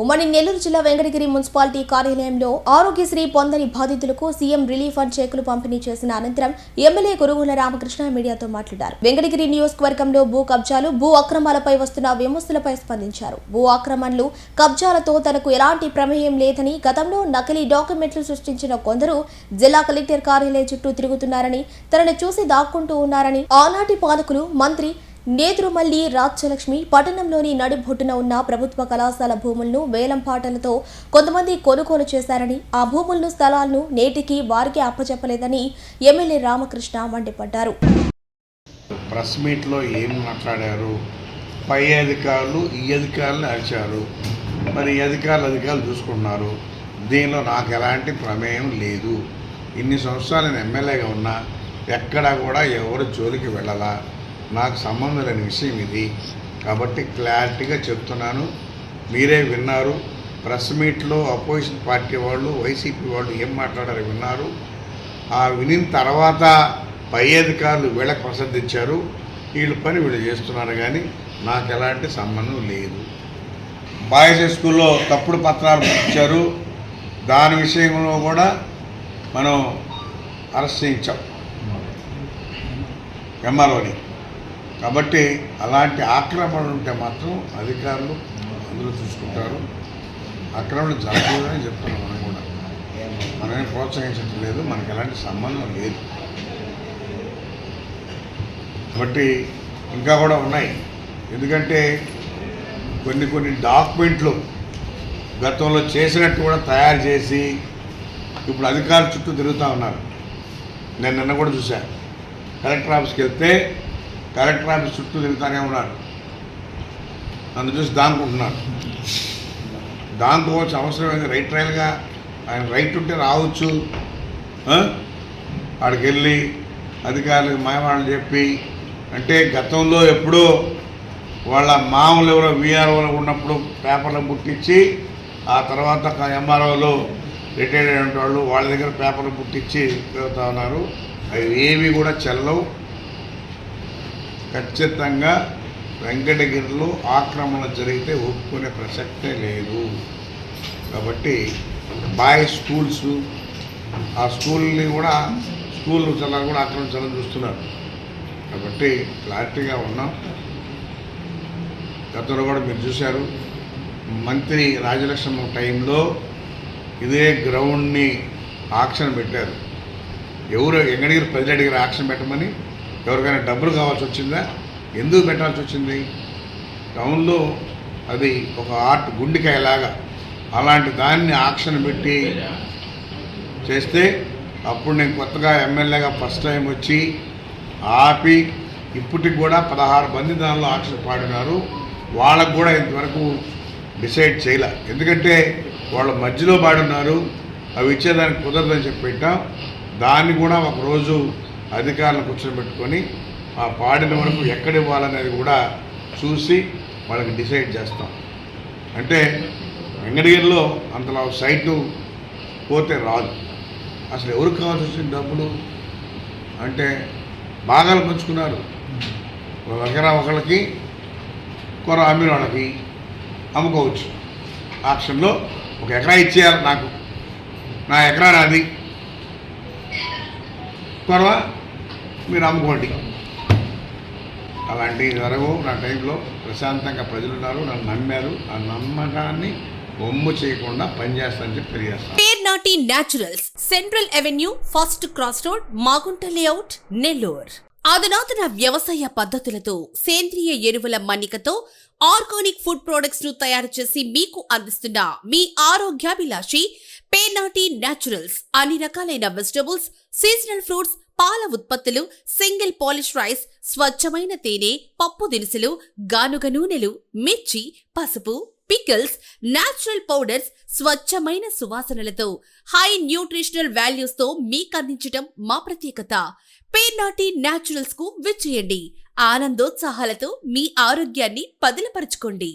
ఉమ్మడి నెల్లూరు జిల్లా వెంకటగిరి మున్సిపాలిటీ కార్యాలయంలో ఆరోగ్యశ్రీ పొందని బాధితులకు సీఎం రిలీఫ్ ఫండ్ చెక్కులు పంపిణీ చేసిన అనంతరం ఎమ్మెల్యే కురుగుల రామకృష్ణ మీడియాతో మాట్లాడారు. వెంకటగిరి నియోజకవర్గంలో భూ కబ్జాలు, భూ అక్రమాలపై వస్తున్న విమర్శలపై స్పందించారు. భూ ఆక్రమణలు, కబ్జాలతో తనకు ఎలాంటి ప్రమేయం లేదని, గతంలో నకిలీ డాక్యుమెంట్లు సృష్టించిన కొందరు జిల్లా కలెక్టర్ కార్యాలయం చుట్టూ తిరుగుతున్నారని, తనను చూసి దాక్కుంటూ ఉన్నారని, ఆనాటి పాలకులు, మంత్రి నేదురుమల్లి రాజ్యలక్ష్మి పట్టణంలోని నడిబొడ్డున ఉన్న ప్రభుత్వ కళాశాల భూములను వేలం పాటలతో కొంతమంది కొనుగోలు చేశారని, ఆ భూములను, స్థలాలను నేటికి వారికి అప్పచెప్పలేదని ఎమ్మెల్యే రామకృష్ణ మండిపడ్డారు. ప్రెస్ మీట్లో ఏం మాట్లాడారు? పై అధికారులు ఈ అధికారులు అరిచారు. మరి ఈ అధికారులు చూసుకుంటున్నారు. దీనిలో నాకు ఎలాంటి ప్రమేయం లేదు. ఇన్ని సంవత్సరాలు నేను ఎమ్మెల్యేగా ఉన్నా ఎక్కడా కూడా ఎవరు జోలికి వెళ్ళాలా. నాకు సంబంధం లేని విషయం ఇది. కాబట్టి క్లారిటీగా చెప్తున్నాను. మీరే విన్నారు. ప్రెస్ మీట్లో అపోజిషన్ పార్టీ వాళ్ళు, వైసీపీ వాళ్ళు ఏం మాట్లాడారో విన్నారు. ఆ వినిన తర్వాత పై అధికారులు వీళ్ళకి ప్రసిద్ధించారు. వీళ్ళ పని వీళ్ళు చేస్తున్నారు, కానీ నాకు ఎలాంటి సంబంధం లేదు. బాయ్స్ స్కూల్లో తప్పుడు పత్రాలు ఇచ్చారు. దాని విషయంలో కూడా మనం అరెస్ట్ చేయించాం ఎంఆర్ఓని. కాబట్టి అలాంటి ఆక్రమణలు ఉంటే మాత్రం అధికారులు అందరూ చూసుకుంటారు. ఆక్రమణ జరగలేదని చెప్తున్నాం. మనం కూడా మనమే ప్రోత్సహించడం లేదు. మనకు ఎలాంటి సంబంధం లేదు. కాబట్టి ఇంకా కూడా ఉన్నాయి. ఎందుకంటే కొన్ని డాక్యుమెంట్లు గతంలో చేసినట్టు కూడా తయారు చేసి ఇప్పుడు అధికారుల చుట్టూ తిరుగుతూ ఉన్నారు. నేను నిన్న కూడా చూశాను. కలెక్టర్ ఆఫీస్కి వెళ్తే కలెక్టర్ ఆఫీస్ చుట్టూ తిరుగుతూనే ఉన్నారు. నన్ను చూసి దానుకుంటున్నారు. దానుకోవచ్చు అవసరమైంది. రైట్గా ఆయన రైట్ ఉంటే రావచ్చు. ఆడికి వెళ్ళి అధికారులకు మాయమాటలు చెప్పి, అంటే గతంలో ఎప్పుడో వాళ్ళ మామూలు ఎవరో వీఆర్ఓలో ఉన్నప్పుడు పేపర్లు పుట్టించి, ఆ తర్వాత ఎంఆర్ఓలు రిటైర్డ్ అయిన వాళ్ళు వాళ్ళ దగ్గర పేపర్లు పుట్టించి తిరుగుతూ ఉన్నారు. అవి ఏవి కూడా చెల్లవు. ఖచ్చితంగా వెంకటగిరిలో ఆక్రమణ జరిగితే ఒప్పుకునే ప్రసక్తే లేదు. కాబట్టి బాయ్స్ స్కూల్స్, ఆ స్కూల్ని కూడా స్కూల్ చల్లని కూడా ఆక్రమించాలని చూస్తున్నారు. కాబట్టి క్లారిటీగా ఉన్నాం. గతంలో కూడా మీరు చూశారు. మంత్రి రాజలక్ష్మి టైంలో ఇదే గ్రౌండ్ని ఆక్షన్ పెట్టారు. ఎవరు వెంకటగిరి ప్రజలు అడిగారు ఆక్షన్ పెట్టమని? ఎవరికైనా డబ్బులు కావాల్సి వచ్చిందా? ఎందుకు పెట్టాల్సి వచ్చింది? టౌన్లో అది ఒక ఆర్ట్ గుండెకాయలాగా, అలాంటి దాన్ని ఆక్షన్ పెట్టి చేస్తే అప్పుడు నేను కొత్తగా ఎమ్మెల్యేగా ఫస్ట్ టైం వచ్చి ఆపి, ఇప్పటికి కూడా 16 మంది దానిలో ఆక్షన్ పాడినారు. వాళ్ళకు కూడా ఇంతవరకు డిసైడ్ చేయలే. ఎందుకంటే వాళ్ళ మధ్యలో పాడున్నారు. అవి ఇచ్చేదానికి కుదరదని చెప్పి పెట్టాం. దాన్ని కూడా ఒకరోజు అధికారులను కూర్చోబెట్టుకొని ఆ పాడిన వరకు ఎక్కడ ఇవ్వాలనేది కూడా చూసి వాళ్ళకి డిసైడ్ చేస్తాం. అంటే వెంకటగిరిలో అంతలా సైటు పోతే రాదు. అసలు ఎవరికి కావాల్సి వచ్చిన డబ్బులు అంటే భాగాలు పంచుకున్నారు. ఒక ఎకరా ఒకళ్ళకి, కొర అమ్మిన వాళ్ళకి అమ్ముకోవచ్చు. ఆప్షన్లో ఒక ఎకరా ఇచ్చేయాలి. నాకు నా ఎకరా నాది, కొరవ మీరు అమ్ముకోండి. అలాంటివి జరగవు. నా టైంలో ప్రశాంతంగా ప్రజలు ఉన్నారు, నన్ను నమ్మారు. ఆ నమ్మకాన్ని బొమ్ము చేయకుండా పనిచేస్తానని చెప్పి తెలియజేస్తాను. Pernati naturals, central avenue, first cross road, Magunta layout, Nellore. అధునాతన వ్యవసాయ పద్ధతులతో, సేంద్రియ ఎరువుల మన్నికతో ఆర్గానిక్ ఫుడ్ ప్రొడక్ట్స్ ను తయారు చేసి మీకు అందిస్తున్న మీ ఆరోగ్యాభిలాషి పేర్నాటి న్యాచురల్స్. అన్ని రకాలైన వెజిటబుల్స్, సీజనల్ ఫ్రూట్స్, పాల ఉత్పత్తులు, సింగిల్ పాలిష్ రైస్, స్వచ్ఛమైన తేనె, పప్పు దినుసులు, గానుగ నూనెలు, మిర్చి, పసుపు, పికిల్స్, న్యాచురల్ పౌడర్స్, స్వచ్ఛమైన సువాసనలతో హై న్యూట్రిషనల్ వాల్యూస్ తో మీకందించటం మా ప్రత్యేకత. పేర్నాటి న్యాచురల్స్ కు విచ్చేయండి. ఆనందోత్సాహాలతో మీ ఆరోగ్యాన్ని పదిలపరచుకోండి.